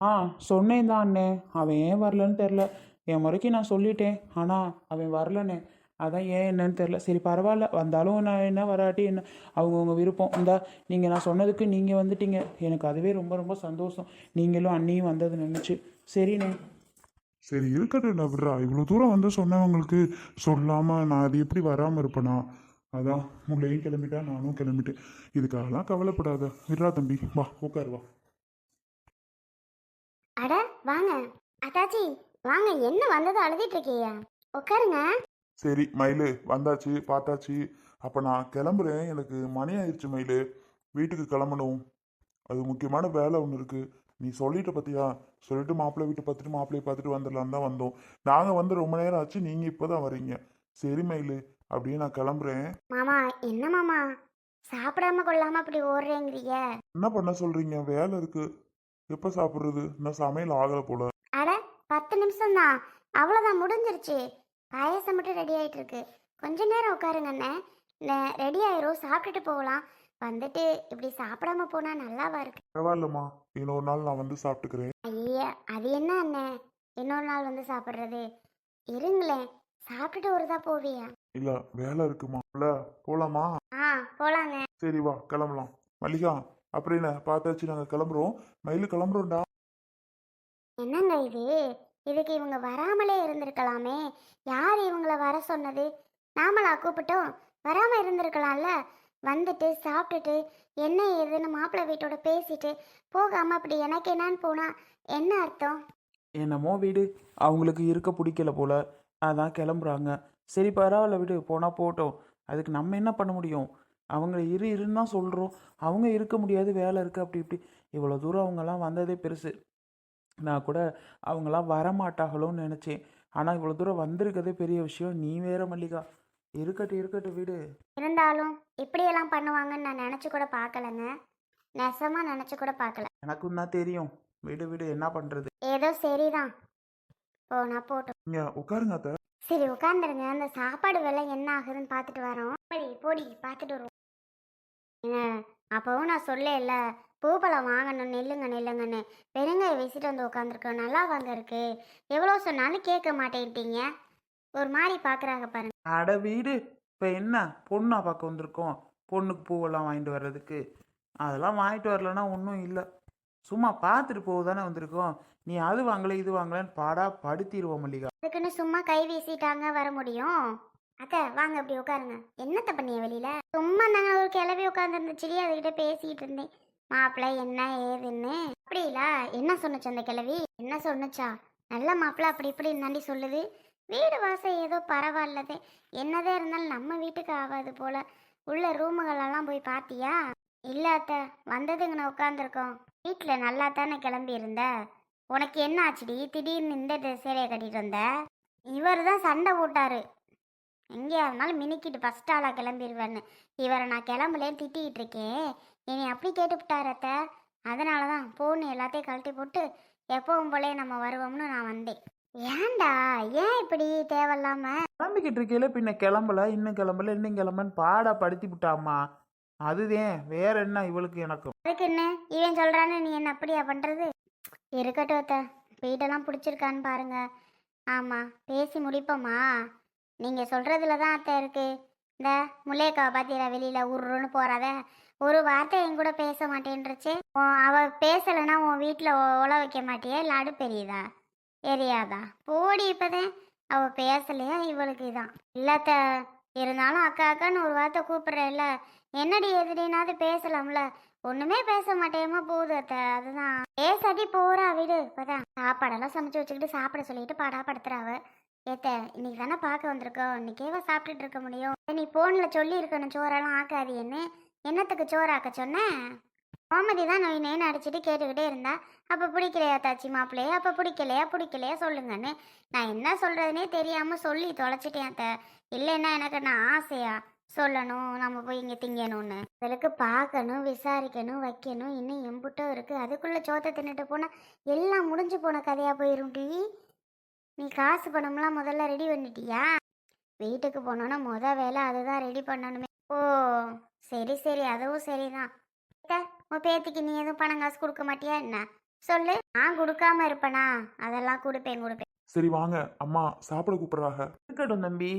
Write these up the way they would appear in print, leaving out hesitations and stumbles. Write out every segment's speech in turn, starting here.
ஆ சொன்னேன் தான் அண்ணே. அவன் ஏன் வரலன்னு தெரில. என் முறைக்கு நான் சொல்லிட்டேன். ஆனால் அவன் வரலண்ணே. அதான் ஏன் என்னன்னு தெரில. சரி பரவாயில்ல, வந்தாலும் நான் என்ன வராட்டி என்ன அவங்கவுங்க விருப்பம். இந்தா நீங்கள் நான் சொன்னதுக்கு நீங்கள் வந்துட்டீங்க. எனக்கு அதுவே ரொம்ப ரொம்ப சந்தோஷம். நீங்களும் அண்ணியும் வந்தது நினச்சி. சரிண்ணே. சரி இருக்கட்டும் விட்றா. இவ்வளோ தூரம் வந்து சொன்னவங்களுக்கு சொல்லாமல் நான் அது எப்படி வராமல் இருப்பேனா? அதான் முள்ளையும் கிளம்பிட்டா, நானும் கிளம்பிட்டேன். இதுக்காகலாம் கவலைப்படாத. விட்றா தம்பி, வா உட்காரு வா. அட வாங்க அத்தாச்சி, வாங்க. என்ன வந்தது அழுதுட்டு இருக்கீங்க? உட்காருங்க. சரி மயிலு, வந்தாச்சு பார்த்தாச்சு. அப்போ நான் கிளம்புறேன். எனக்கு மணி ஆயிடுச்சு மயிலு. வீட்டுக்கு கிளம்பணும். அது முக்கியமான வேலை ஒன்று இருக்குது. நீ சொல்லிட்ட பத்தியா? சொல்லிட்டு மாப்பிள்ளை வீட்டு பார்த்துட்டு மாப்பிள்ளையை பார்த்துட்டு வந்துடலான்னு தான் வந்தோம். நாங்கள் வந்து ரொம்ப நேரம் ஆச்சு, நீங்கள் இப்போ தான் வரீங்க. சரி மயிலு, அப்படியே நான் கிளம்புறேன். மாமா, என்ன மாமா சாப்பிடாம கொள்ளாம அப்படி ஓடுறேங்கிறீங்க? என்ன பண்ண சொல்கிறீங்க? வேலை இருக்குது. எப்போ சாப்பிட்றது? இன்னும் சமையல் ஆகலை போல. அட 10 நிமிஷம் தான், அவ்வளோதான், முடிஞ்சிருச்சு. பாயசம் மட்டும் ரெடி ஆயிட்டு இருக்கு. கொஞ்ச நேரம் உட்காருங்க அண்ணே, ரெடி ஆயிரும், சாப்பிட்டுட்டு போகலாம். வந்துட்டு இப்படி சாப்பிடாம போனா நல்லாவா இருக்கு? பரவாயில்லம்மா, இன்னொரு நாள் நான் வந்து சாப்பிட்டுக்கிறேன். ஐயா, அது என்ன அண்ணே, இன்னொரு நாள் வந்து சாப்பிட்றது? இருங்களேன், சாப்பிட்டுட்டு ஒருதா போவியா? இல்லை, வேலை இருக்குமா. இல்லை, போகலாமா? ஆ, போலாங்க. சரி வா கிளம்பலாம். மல்லிகா, அப்புறம் என்ன பார்த்தாச்சு, நாங்கள் கிளம்புறோம். மயிலு கிளம்புறோம்டா. என்னங்க இது? இதுக்கு இவங்க வராமலே இருந்திருக்கலாமே. யார் இவங்கள வர சொன்னது? நாமளா கூப்பிட்டோம்? வராம இருந்திருக்கலாம்ல. வந்துட்டு சாப்பிட்டுட்டு என்ன ஏதுன்னு மாப்பிள்ளை வீட்டோட பேசிட்டு போகாம அப்படி எனக்கு என்னன்னு போனா என்ன அர்த்தம்? என்னமோ வீடு அவங்களுக்கு இருக்க பிடிக்கல போல. அதான் கிளம்புறாங்க. சரி பரவாயில்ல விடு, போனால் போட்டோம். அதுக்கு நம்ம என்ன பண்ண முடியும்? அவங்க இருன்னு தான் சொல்கிறோம். அவங்க இருக்க முடியாது, வேலை இருக்குது அப்படி இப்படி. இவ்வளோ தூரம் அவங்கெல்லாம் வந்ததே பெருசு. நான் கூட அவங்களாம் வரமாட்டாங்களோன்னு நினச்சேன். ஆனால் இவ்வளோ தூரம் வந்திருக்கதே பெரிய விஷயம். நீ வேற மல்லிகா. இருக்கட்டும் இருக்கட்டும் வீடு. இருந்தாலும் இப்படியெல்லாம் பண்ணுவாங்கன்னு நான் நினச்சி கூட பார்க்கலங்க. நெசமா நினச்சி கூட பார்க்கல. எனக்கும் தான் தெரியும். விடு விடு, என்ன பண்ணுறது. ஏதோ சரிதான், போனா போட்டோம். இங்கே உட்காருங்க அத்தை. சரி உட்காந்துருங்க. அந்த சாப்பாடு விலை என்ன ஆகுதுன்னு பார்த்துட்டு வரோம். போடி போடி, பார்த்துட்டு வருவோம். அப்பவும் நான் சொல்லேல்ல, பூப்பழம் வாங்கணும், நில்லுங்க நில்லுங்கன்னு. பெருங்காய வீசிட்டு வந்து உட்காந்துருக்கோம். நல்லா வாங்க இருக்கு. எவ்வளோ சொன்னாலும் கேட்க மாட்டேன்ட்டீங்க. ஒரு மாதிரி பார்க்குறாங்க பாருங்க. அட வீடு. இப்போ என்ன பொண்ணா பார்க்க வந்திருக்கோம்? பொண்ணுக்கு பூவெல்லாம் வாங்கிட்டு வர்றதுக்கு அதெல்லாம் வாங்கிட்டு வரலன்னா ஒன்றும் இல்லை. சும்மா பார்த்துட்டு போக தானே வந்திருக்கோம். நீ அது வாங்கலை இது வாங்கலன்னு பாடா படுத்திடுவோம் மல்லிகா. அதுக்குன்னு சும்மா கை வீசிட்டாங்க வர முடியும்? அத்தை வாங்க அப்படி உட்காருங்க. என்னத்த பண்ணிய வெளியில? சும்மா நாங்கள் ஒரு கிளவி உட்காந்துருந்துச்சு, அதுகிட்ட பேசிக்கிட்டு இருந்தேன். மாப்பிள்ளை என்ன ஏதுன்னு. அப்படிங்களா? என்ன சொன்னுச்சு அந்த கிளவி? என்ன சொன்னுச்சா? நல்ல மாப்பிள்ளை அப்படி இப்படி தாண்டி சொல்லுது. வீடு வாசல் ஏதோ பரவாயில்லதே. என்னதே இருந்தாலும் நம்ம வீட்டுக்கு ஆகாது போல. உள்ள ரூமுகளெல்லாம் போய் பார்த்தியா? இல்லை அத்தை, வந்ததுங்கண்ணா உட்காந்துருக்கோம். வீட்டில் நல்லா தானே கிளம்பி இருந்த. உனக்கு என்ன ஆச்சுடி? திடீர்னு இந்த சேலையை கட்டிட்டு வந்த? இவர் தான் சண்டை போட்டாரு. எங்கேயா இருந்தாலும் மினிக்கிட்டு ஃபஸ்ட் ஆளாக கிளம்பிடுவேன்னு. இவரை நான் கிளம்பலேன்னு திட்டிகிட்டு இருக்கேன். என்னை அப்படி கேட்டுவிட்டார் அத்தை. அதனால தான் ஃபோன் எல்லாத்தையும் கழட்டி போட்டு எப்பவும் போலே நம்ம வருவோம்னு நான் வந்தேன். ஏன்டா, ஏன் இப்படி தேவையில்லாம? கிளம்பிக்கிட்டு இருக்கையில பின்ன கிளம்பல, இன்னும் கிளம்பல, இன்னும் கிளம்பன்னு பாடா படுத்தி விட்டாமா. அதுதான் வேற என்ன இவளுக்கு எனக்கும். அதுக்கு என்ன இவன் சொல்கிறான்னு நீ என்ன அப்படியா பண்ணுறது? இருக்கட்டும் அத்தை, வீட்டெல்லாம் பிடிச்சிருக்கான்னு பாருங்க. ஆமாம், பேசி முடிப்போமா? நீங்கள் சொல்கிறதுல தான் அத்தை இருக்குது. இந்த முல்லைக்காவை பார்த்தீரா வெளியில் உருன்னு போகிறாத? ஒரு வார்த்தை என் கூட பேச மாட்டேன்ருச்சு. அவள் பேசலைன்னா உன் வீட்டில் ஒல வைக்க மாட்டியா? இல்லை அடுப்பெரியுதா எரியாதா? போடி. இப்போதான் அவள் பேசலையா? இவளுக்கு இதான் இல்லத்த. இருந்தாலும் அக்கா அக்கான்னு ஒரு வார்த்தை கூப்பிட்றேல்ல, என்னடி எதிரினாவது பேசலாம்ல. ஒன்றுமே பேச மாட்டேமா போகுது அத்தை. அதுதான் பேசாட்டி போகிறா வீடு. இப்போதான் சாப்பாடெல்லாம் சமைச்சு வச்சுக்கிட்டு சாப்பிட சொல்லிட்டு படாப்படுத்துறாவ. ஏத்த, இன்னைக்கு தானே பார்க்க வந்திருக்கோம், இன்னைக்கேவா சாப்பிட்டுட்டு இருக்க முடியும்? நீ ஃபோனில் சொல்லி இருக்கணும் சோறெல்லாம் ஆக்காது. என்னத்துக்கு சோறு ஆக்க சொன்னேன்? கோமதி தான் நோய் நேன்னு அடிச்சுட்டு கேட்டுக்கிட்டே இருந்தா. அப்போ பிடிக்கலையா தாச்சி மாப்பிள்ளையே? அப்போ பிடிக்கலையா சொல்லுங்கன்னு நான் என்ன சொல்கிறதுனே தெரியாமல் சொல்லி தொலைச்சிட்டேன் அத்தை. இல்லைன்னா எனக்கு நான் ஆசையா சொல்லணும் நம்ம போய் இங்கே திங்கணும்னு. அதுக்கு பார்க்கணும், விசாரிக்கணும், வைக்கணும், இன்னும் எம்புட்டும் இருக்குது. அதுக்குள்ளே சோத்தை தின்னுட்டு போனால் எல்லாம் முடிஞ்சு போன கதையாக போயிடும் டி. நீ காசு பணம்லாம் முதல்ல ரெடி பண்ணிட்டியா? வீட்டுக்கு போனோன்னா வேலை அதுதான் ரெடி பண்ணணுமே. ஓ சரி சரி, அதுவும் சரிதான். உன் பேத்திக்கு நீ எதுவும் பணம் காசு கொடுக்க மாட்டியா என்ன? சொல்லு. நான் கொடுக்காம இருப்பேனா? அதெல்லாம் கொடுப்பேன். சரி வாங்க, அம்மா சாப்பிட கூப்பிடுறாங்க. இருக்கட்டும் தம்பி.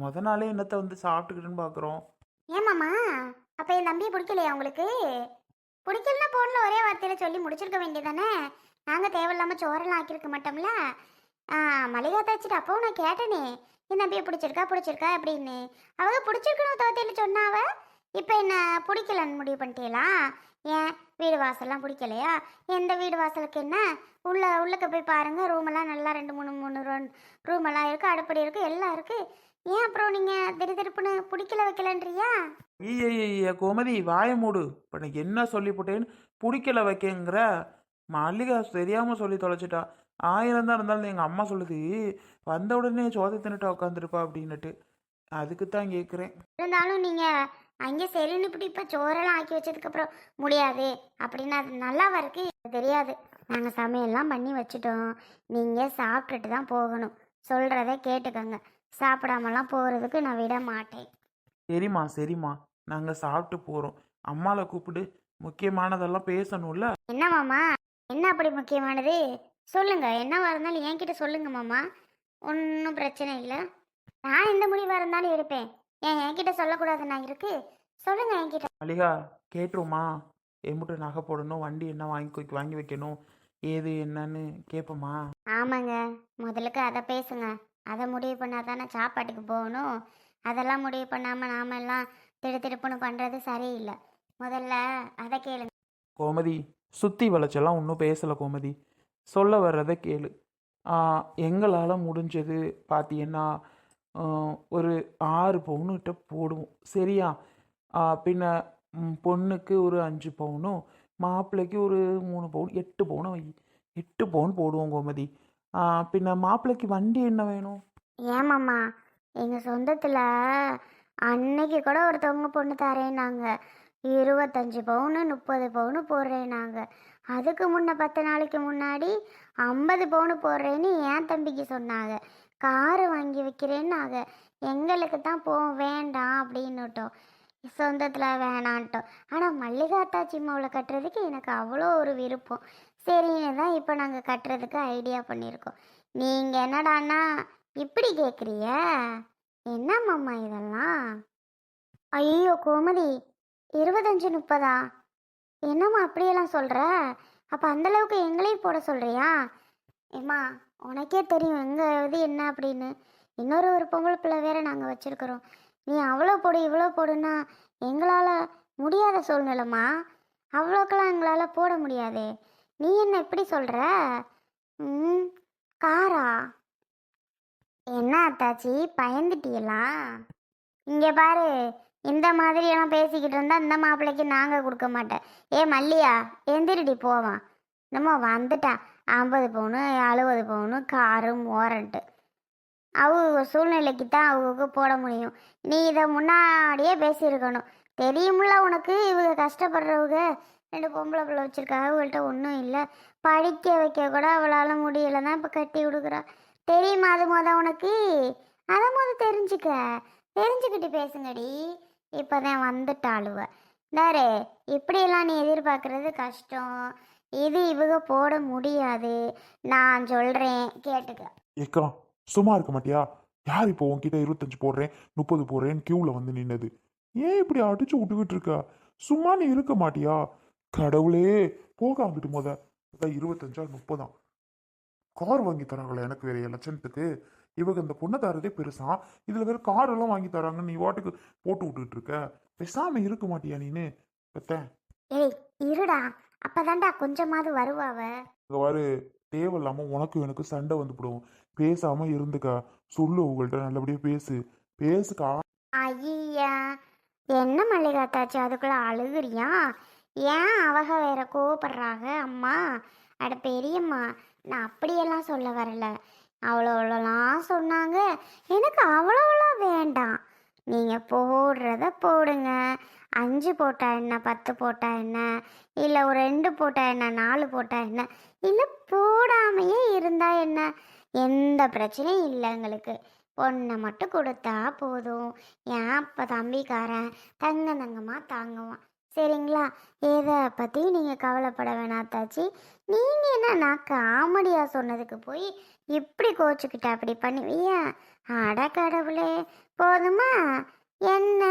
முத நாளே என்னத்தை வந்து சாப்பிட்டுக்கிட்டுன்னு பார்க்குறோம். ஏமாம்மா, அப்ப என் தம்பியை பிடிக்கலையா உங்களுக்கு? பிடிக்கலன்னா போன்ல ஒரே வார்த்தையில சொல்லி முடிச்சிருக்க வேண்டியதானே? நாங்க தேவையில்லாம சோறெல்லாம் ஆக்கியிருக்க மாட்டோம்ல. மளிகா தாச்சிட்டு அப்பவும் நான் கேட்டேனே, என் தம்பியை பிடிச்சிருக்கா அப்படின்னு. அவங்க பிடிச்சிருக்கணும் தோத்தையில சொன்னாவ. இப்போ என்ன பிடிக்கலன்னு முடிவு பண்ணிட்டீங்களா? ஏன் வீடு வாசல்லாம் பிடிக்கலையா? எந்த வீடு வாசலுக்கு என்ன, உள்ளக்க போய் பாருங்க, ரூமெல்லாம் நல்லா 2 3 ரூமெல்லாம் இருக்கு, அடுப்படி இருக்கு, எல்லாம் இருக்கு. ஏன் அப்புறம் நீங்க திருப்புன்னு பிடிக்கல வைக்கலன்றியா? ஐய கோமதி வாயை மூடு. இப்போ நான் என்ன சொல்லி போட்டேன்னு பிடிக்கல வைக்கங்கிற. மல்லிகா தெரியாமல் சொல்லி தொலைச்சிட்டா. 1000 தான் இருந்தாலும் எங்கள் அம்மா சொல்லுது, வந்த உடனே சோதை தின்னுட்டா உட்காந்துருப்பா அப்படின்னுட்டு. அதுக்கு தான் கேட்குறேன். இருந்தாலும் நீங்க அங்கே சரின்னு இப்படி இப்போ சோறெல்லாம் ஆக்கி வச்சதுக்கு அப்புறம் முடியாது அப்படின்னா அது நல்லாவா இருக்கு? தெரியாது. நாங்கள் சமையல்லாம் பண்ணி வச்சுட்டோம், நீங்கள் சாப்பிட்டுட்டு தான் போகணும். சொல்கிறத கேட்டுக்கோங்க. சாப்பிடாமலாம் போகிறதுக்கு நான் விட மாட்டேன். சரிம்மா நாங்கள் சாப்பிட்டு போகிறோம். அம்மாவை கூப்பிடு, முக்கியமானதெல்லாம் பேசணும்ல. என்ன மாமா, என்ன அப்படி முக்கியமானது? சொல்லுங்க. என்னவா இருந்தாலும் என்கிட்ட சொல்லுங்க மாமா. ஒன்றும் பிரச்சனை இல்லை. நான் எந்த முடிவாக இருந்தாலும் எடுப்பேன். என்கிட்ட சொல்லக்கூடாதுன்னா இருக்கு? சொல்லுங்க என்கிட்ட. மல்லிகா கேட்டுருமா? எம்பிட்டு நகை போடணும், வண்டி என்ன வாங்கி வைக்கணும், ஏது என்னன்னு கேட்போமா? ஆமாங்க, முதலுக்கு அதை பேசுங்க. அதை முடிவு பண்ணால் தானே சாப்பாட்டுக்கு போகணும். அதெல்லாம் முடிவு பண்ணாமல் நாம எல்லாம் திடுப்புன்னு பண்ணுறது சரியில்லை. முதல்ல அதை கேளுங்க. கோமதி சுற்றி வளைச்செல்லாம் ஒன்றும் பேசலை கோமதி. சொல்ல வர்றதை கேளு. எங்களால் முடிஞ்சது பார்த்தீங்கன்னா ஒரு 6 பவுனுகிட்ட போடுவோம், சரியா? பின்ன பொண்ணுக்கு ஒரு 5 பவுனும், மாப்பிள்ளைக்கு ஒரு 3 பவுன், 8 பவுனும் வை. 8 பவுன் போடுவோம் கோமதி. பின்ன மாப்பிள்ளைக்கு வண்டி என்ன வேணும்? ஏமாம்மா, எங்கள் சொந்தத்தில் அன்னைக்கு கூட ஒருத்தவங்க பொண்ணு தரேன்னாங்க. 25 பவுனு 30 பவுனு போடுறேன்னாங்க. அதுக்கு முன்ன 10 நாளைக்கு முன்னாடி 50 பவுனு போடுறேன்னு என் தம்பிக்கு சொன்னாங்க. காரு வாங்கி வைக்கிறேன்னாங்க. எங்களுக்கு தான் வேண்டாம் அப்படின்னுட்டோம். சொந்தத்தில் வேணான்ட்டோம். ஆனால் மல்லிகாத்தாச்சி மாவில் கட்டுறதுக்கு எனக்கு அவ்வளோ ஒரு விருப்பம். சரின்னு தான் இப்போ நாங்கள் கட்டுறதுக்கு ஐடியா பண்ணியிருக்கோம். நீங்கள் என்னடான்னா இப்படி கேட்குறிய? என்னம்மாம்மா இதெல்லாம்? ஐயோ கோமதி, 25 30 என்னம்மா அப்படியெல்லாம் சொல்கிற? அப்போ அந்தளவுக்கு எங்களையும் போட சொல்கிறியா? ஏம்மா, உனக்கே தெரியும் எங்கள் இது என்ன அப்படின்னு. ஒரு பொம்பளை பிள்ளை வேற நாங்கள் வச்சுருக்குறோம். நீ அவ்வளோ போடு இவ்வளோ போடுன்னா எங்களால் முடியாத சூழ்நிலைம்மா. அவ்வளோக்கெல்லாம் எங்களால் போட முடியாதே. நீ என்ன இப்படி சொல்கிற? காரா? என்ன அத்தாச்சி பயந்துட்டீங்களா? இங்கே பாரு, இந்த மாதிரியெல்லாம் பேசிக்கிட்டு இருந்தால் இந்த மாப்பிள்ளைக்கு நாங்கள் கொடுக்க மாட்டேன். மல்லியா எந்திரிடி போவான். நம்ம வந்துட்டா 50 பவுனு 60 பவுனு காரும் ஓரண்ட்டு அவங்க சூழ்நிலைக்கு தான் அவங்க போட முடியும். நீ இதை முன்னாடியே பேசியிருக்கணும். தெரியுமில்ல உனக்கு, இவங்க கஷ்டப்படுறவங்க 2 பொம்பளை பிள்ளை வச்சுருக்காங்க, அவங்கள்ட்ட ஒன்றும் இல்லை. படிக்க வைக்க கூட அவளால் முடியலை தான் இப்போ கட்டி கொடுக்குறா. தெரியுமா அது உனக்கு? அதை தெரிஞ்சுக்கிட்டு பேசுங்கடி. இப்போ தான் வந்துட்டாளுவ. தாரே, இப்படியெல்லாம் நீ எதிர்பார்க்குறது கஷ்டம். இது இவங்க போட முடியாது. நான் சொல்கிறேன் கேட்டுக்க. ஏக்கா சும்மா இருக்க மாட்டியா? யார் இப்போ உன்கிட்ட 25 போடுறேன் 30 போடுறேன்னு கியூவில் வந்து நின்னது? ஏன் இப்படி அடிச்சு விட்டுக்கிட்டு இருக்கா? சும்மா நீ இருக்க மாட்டியா? கடவுளே, போக அங்கிட்டு 25 30 கார் வாங்கி தராங்களே எனக்கு வேற லட்சணத்துக்கு. இவங்க இந்த பொண்ணை தரதே பெருசா, இதுல வேற கார் எல்லாம் வாங்கி தராங்க. நீ வாட்டுக்கு போட்டு விட்டுட்டு இருக்க. பேசாம இருக்க மாட்டியா நீனு? பெத்தேன். ஏய் இருடா, அப்பதான்டா கொஞ்சமாவது வருவாவ. வாரு, தேவையில்லாம உனக்கு எனக்கு சண்டை வந்து போடுவோம். பேசாம இருந்துக்கா. சொல்லு, உங்கள்கிட்ட நல்லபடியா பேசுக்கா. ஐயா, என்ன மல்லிகாத்தாச்சு அதுக்குள்ள அழுகுறியா? ஏன் அவக வேற கோவப்படுறாங்க? அம்மா, அட பெரியம்மா, நான் அப்படியெல்லாம் சொல்ல வரல. அவ்வளோலாம் சொன்னாங்க. எனக்கு அவ்வளோலாம் வேண்டாம். நீங்கள் போடுறத போடுங்க. 5 போட்டா என்ன, 10 போட்டா என்ன, இல்லை ஒரு 2 போட்டா என்ன, 4 போட்டா என்ன, இல்லை போடாமையே இருந்தா என்ன, எந்த பிரச்சனையும் இல்லை எங்களுக்கு. பொண்ணை மட்டும் கொடுத்தா போதும். ஏன் அப்போ தம்பிக்காரன் தங்கமாக தாங்குவான். சரிங்களா? எதை பற்றியும் நீங்கள் கவலைப்பட வேணாம் அத்தாச்சி. நீங்கள் என்ன நான் காமெடியாக சொன்னதுக்கு போய் இப்படி கோச்சுக்கிட்ட அப்படி பண்ணுவியா? அட கடவுளே, போதுமா? என்ன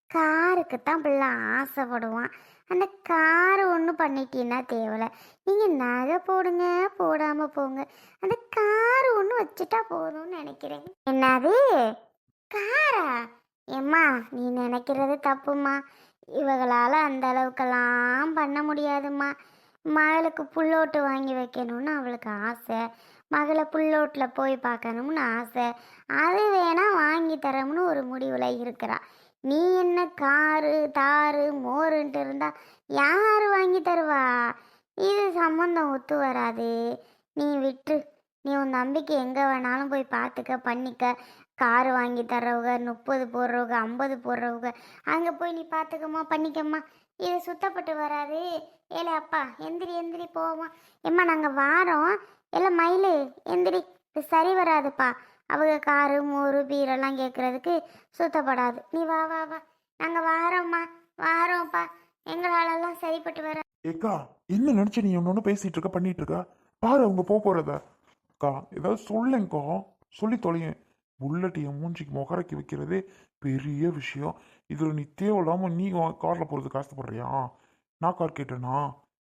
காருக்கு தான் பிள்ளை ஆசைப்படுவான். அந்த காரு ஒன்று பண்ணிட்டீங்கன்னா தேவலை. நீங்கள் நகை போடுங்க, போடாமல் போங்க, அந்த காரு ஒன்று வச்சுட்டா போதும்னு நினைக்கிறேன். என்னது காரா? ஏம்மா நீ நினைக்கிறது தப்புமா. இவங்களால் அந்த அளவுக்கெல்லாம் பண்ண முடியாதும்மா. மகளுக்கு புல்லோட்டு வாங்கி வைக்கணும்னு அவளுக்கு ஆசை, மகளை புல்லோட்டில் போய் பார்க்கணும்னு ஆசை, அது வேணா வாங்கி தரோம்னு ஒரு முடிவில் இருக்கிறா. நீ என்ன காரு தாரு மோருன்ட்டு இருந்தா யார் வாங்கி தருவா? இது சம்மந்தம் ஒத்து வராது. நீ விட்டு, நீ உன் நம்பிக்கை எங்கே வேணாலும் போய் பார்த்துக்க பண்ணிக்க. காரு வாங்கி தர்றவங்க 30 போடுறவங்க 50 போடுறவங்க அங்கே போய் நீ பார்த்துக்கம்மா பண்ணிக்கம்மா. இது சுத்தப்பட்டு வராது. ஏலே அப்பா எந்திரி எந்திரி போவோமா. எம்மா நாங்கள் வாரோம். எல்லாம் மயிலு எந்திரி, இது சரி வராதுப்பா. அவங்க காரு மோரு பீரெல்லாம் கேட்குறதுக்கு சுத்தப்படாது. நீ வா வா வா, நாங்கள் வாரோம்மா, வாரோம்ப்பா. எங்களாலெல்லாம் சரிப்பட்டு வர. ஏக்கா என்ன நினைச்சு நீ ஒன்று பேசிட்டு இருக்க பண்ணிட்டு இருக்க? பாரு அவங்க போறத. அக்கா ஏதாவது சொல்லேங்க்கா, சொல்லி தொலையேன். புல்லட் என் மூஞ்சிக்கு முகரைக்கு வைக்கிறதே பெரிய விஷயம். இதில் நீ தேவையில்லாமல் நீ காரில் போகிறதுக்கு ஆசைப்படுறியா? நான் கார் கேட்டேனா?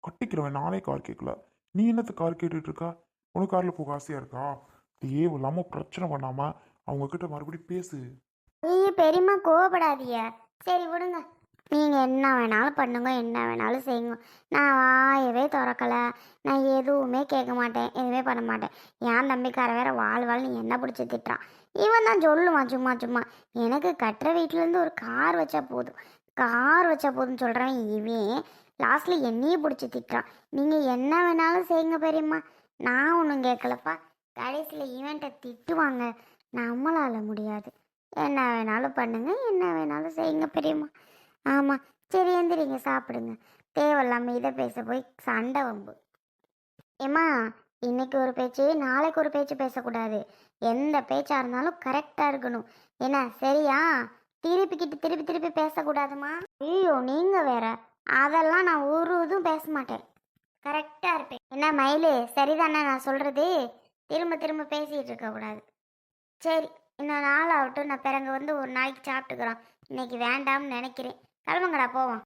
கட்டிக்கிறவன் நானே கார் கேட்கல. நீ என்னத்து கார் கேட்டுட்டு இருக்கா? உனக்கு காரில் போக ஆசையாக இருக்கா? தேவையில்லாமல் பிரச்சனை பண்ணாமல் அவங்கக்கிட்ட மறுபடியும் பேசு. ஐயோ பெரியம்மா கோவப்படாதீங்க. சரி விடுங்க, நீங்கள் என்ன வேணாலும் பண்ணுங்க, என்ன வேணாலும் செய்யுங்க. நான் வாயவே திறக்கலை, நான் எதுவுமே கேட்க மாட்டேன், எதுவுமே பண்ண மாட்டேன். என் தம்பிக்கார வேற வாழ் நீ என்ன பிடிச்சி திட்டுறான். இவன் தான் சொல்லுவான் சும்மா சும்மா, எனக்கு கட்டுற வீட்டிலேருந்து ஒரு கார் வச்சா போதும், கார் வச்சா போதும்னு சொல்கிறவன் இவன் லாஸ்ட்டில் என்னையே பிடிச்சி திட்டுறான். நீங்கள் என்ன வேணாலும் செய்யுங்க பெரியம்மா, நான் ஒன்றும் கேட்கலப்பா. கடைசியில் இவன்கிட்ட திட்டுவாங்க, நம்மளால் முடியாது. என்ன வேணாலும் பண்ணுங்க, என்ன வேணாலும் செய்யுங்க பெரியம்மா. ஆமாம் சரி எந்திரிங்க சாப்பிடுங்க. தேவையில்லாமல் இதை பேச போய் சண்டை வம்பு. ஏம்மா இன்னைக்கு ஒரு பேச்சு நாளைக்கு ஒரு பேச்சு பேசக்கூடாது. எந்த பேச்சாக இருந்தாலும் கரெக்டாக இருக்கணும். என்ன சரியா? திருப்பிக்கிட்டு திருப்பி திருப்பி பேசக்கூடாதுமா. ஐயோ நீங்கள் வேற, அதெல்லாம் நான் ஒரு இதுவும் பேச மாட்டேன், கரெக்டாக இருப்பேன். என்ன மயிலு சரிதானே நான் சொல்கிறது? திரும்ப திரும்ப பேசிகிட்டு இருக்கக்கூடாது. சரி இன்னும் நாள் ஆகட்டும், நான் பிறகு வந்து ஒரு நாளைக்கு சாப்பிட்டுக்கிறோம். இன்னைக்கு வேண்டாம்னு நினைக்கிறேன். கிளம்புங்கடா போவோம்.